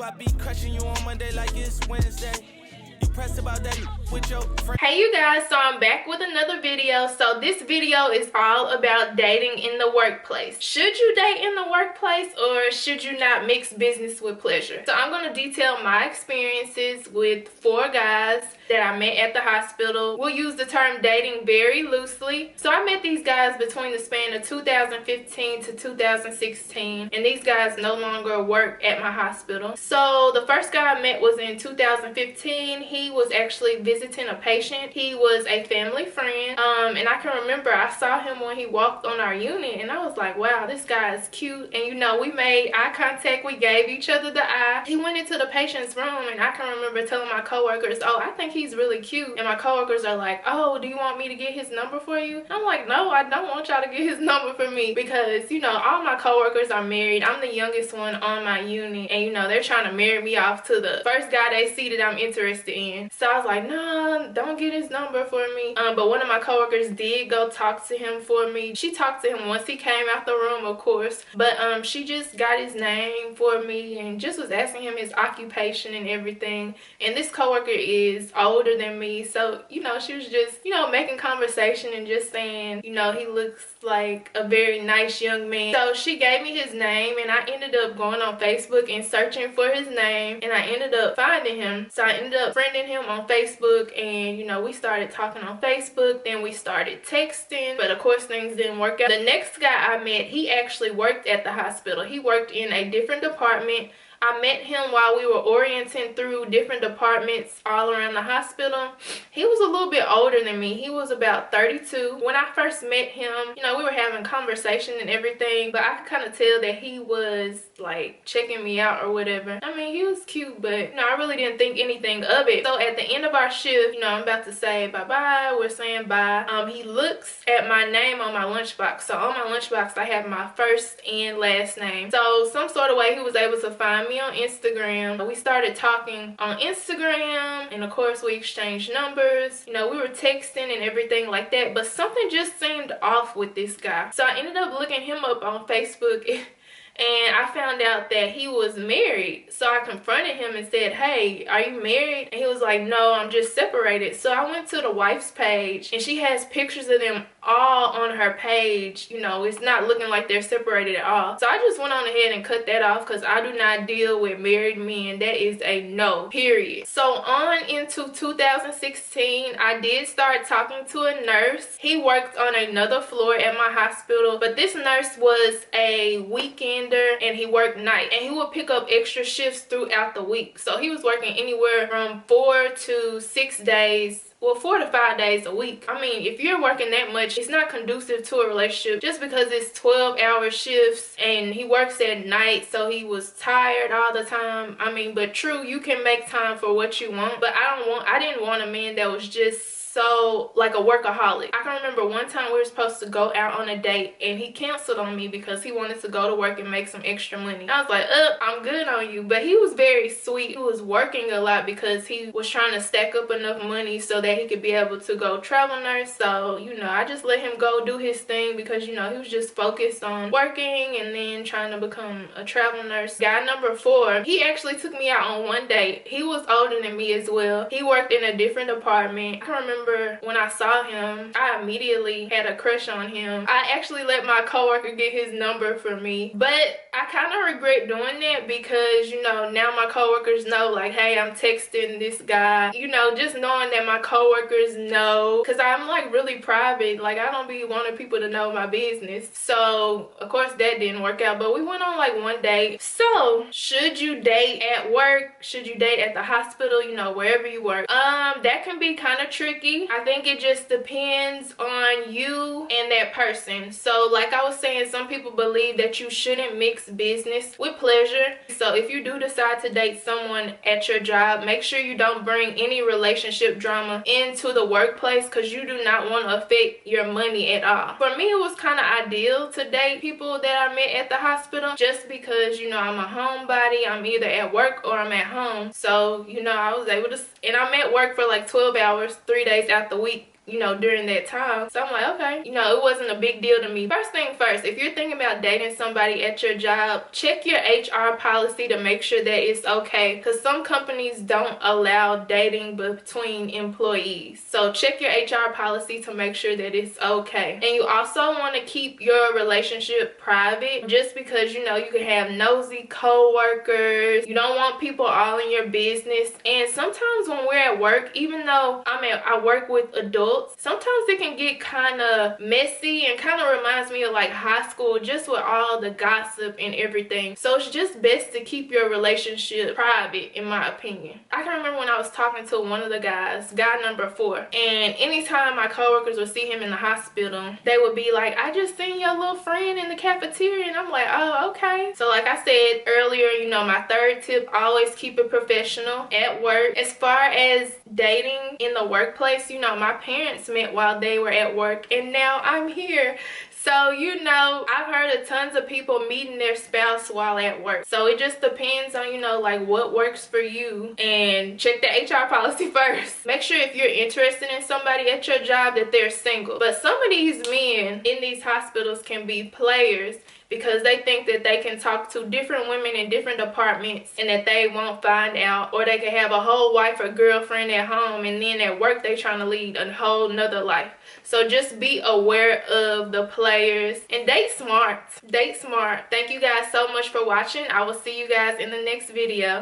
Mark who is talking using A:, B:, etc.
A: I be crushing you on Monday like it's Wednesday. You pressed about that with your friend.
B: Hey you guys, so I'm back with another video. So this video is all about dating in the workplace. Should you date in the workplace or should you not mix business with pleasure? So I'm going to detail my experiences with 4 guys that I met at the hospital. We'll use the term dating very loosely. So I met these guys between the span of 2015 to 2016, and these guys no longer work at my hospital. So the first guy I met was in 2015. He was actually visiting a patient. He was a family friend, and I can remember I saw him when he walked on our unit, and I was like, wow, this guy is cute. And you know, we made eye contact, we gave each other the eye. He went into the patient's room, and I can remember telling my coworkers, oh, I think he's really cute. And my coworkers are like, oh, do you want me to get his number for you? I'm like, no, I don't want y'all to get his number for me, because you know, all my coworkers are married. I'm the youngest one on my unit, and you know, they're trying to marry me off to the first guy they see that I'm interested in. So I was like, nah, don't get his number for me. But one of my coworkers did go talk to him for me. She talked to him once he came out the room, of course, but she just got his name for me and just was asking him his occupation and everything. And this coworker is older than me, so you know, she was just, you know, making conversation and just saying, you know, he looks like a very nice young man. So she gave me his name, and I ended up going on Facebook and searching for his name, and I ended up finding him. So I ended up friending him on Facebook, and you know, we started talking on Facebook. Then we started texting, but of course things didn't work out. The next guy I met, he actually worked at the hospital. He worked in a different department. I met him while we were orienting through different departments all around the hospital. He was a little bit older than me. He was about 32. When I first met him, you know, we were having conversation and everything, but I could kind of tell that he was like checking me out or whatever. I mean, he was cute, but you know, I really didn't think anything of it. So at the end of our shift, you know, I'm about to say bye-bye. We're saying bye. He looks at my name on my lunchbox. So on my lunchbox, I have my first and last name. So some sort of way he was able to find me on Instagram. We started talking on Instagram, and of course we exchanged numbers. You know, we were texting and everything like that, but something just seemed off with this guy. So I ended up looking him up on Facebook, and I found out that he was married. So I confronted him and said, hey, are you married? And he was like, no, I'm just separated. So I went to the wife's page, and she has pictures of them all on her page. You know, it's not looking like they're separated at all. So I just went on ahead and cut that off, because I do not deal with married men. That is a no, period. So on into 2016, I did start talking to a nurse. He worked on another floor at my hospital, but this nurse was a weekender, and he worked night, and he would pick up extra shifts throughout the week. So he was working anywhere from 4 to 6 days, well, 4 to 5 days a week. I mean, if you're working that much, it's not conducive to a relationship just because it's 12-hour shifts, and he works at night, so he was tired all the time. I mean, but true, you can make time for what you want, but I didn't want a man that was just so like a workaholic. I can remember one time we were supposed to go out on a date, and he canceled on me because he wanted to go to work and make some extra money. I was like, I'm good on you. But he was very sweet. He was working a lot because he was trying to stack up enough money so that he could be able to go travel nurse. So, you know, I just let him go do his thing because, you know, he was just focused on working and then trying to become a travel nurse. Guy number 4, he actually took me out on one date. He was older than me as well. He worked in a different department. I can remember when I saw him, I immediately had a crush on him. I actually let my coworker get his number for me, but I kind of regret doing that because, you know, now my coworkers know, like, hey, I'm texting this guy. You know, just knowing that my coworkers know, because I'm like really private. Like, I don't be wanting people to know my business. So of course that didn't work out, but we went on like one date. So should you date at work? Should you date at the hospital? You know, wherever you work. That can be kind of tricky. I think it just depends on you and that person. So like I was saying, some people believe that you shouldn't mix business with pleasure. So if you do decide to date someone at your job, make sure you don't bring any relationship drama into the workplace, because you do not want to affect your money at all. For me, it was kind of ideal to date people that I met at the hospital, just because, you know, I'm a homebody. I'm either at work or I'm at home. So, you know, I was able to, and I'm at work for like 12 hours, 3 days out the week. you know, during that time. So I'm like, okay, you know, it wasn't a big deal to me. First thing first, if you're thinking about dating somebody at your job, check your HR policy to make sure that it's okay, because some companies don't allow dating between employees. So check your HR policy to make sure that it's okay. And you also want to keep your relationship private, just because, you know, you can have nosy co-workers. You don't want people all in your business. And sometimes when we're at work, even though I work with adults, sometimes it can get kind of messy and kind of reminds me of like high school, just with all the gossip and everything. So it's just best to keep your relationship private, in my opinion. I can remember when I was talking to one of the guys, guy number 4, and anytime my coworkers would see him in the hospital, they would be like, I just seen your little friend in the cafeteria. And I'm like, oh, okay. So like I said earlier, you know, my third tip, always keep it professional at work. As far as dating in the workplace, you know, my parents met while they were at work, and now I'm here. So, you know, I've heard of tons of people meeting their spouse while at work. So it just depends on, you know, like what works for you. And check the HR policy first. Make sure if you're interested in somebody at your job that they're single. But some of these men in these hospitals can be players, because they think that they can talk to different women in different departments and that they won't find out, or they can have a whole wife or girlfriend at home, and then at work they trying to lead a whole nother life. So just be aware of the players and date smart. Date smart. Thank you guys so much for watching. I will see you guys in the next video.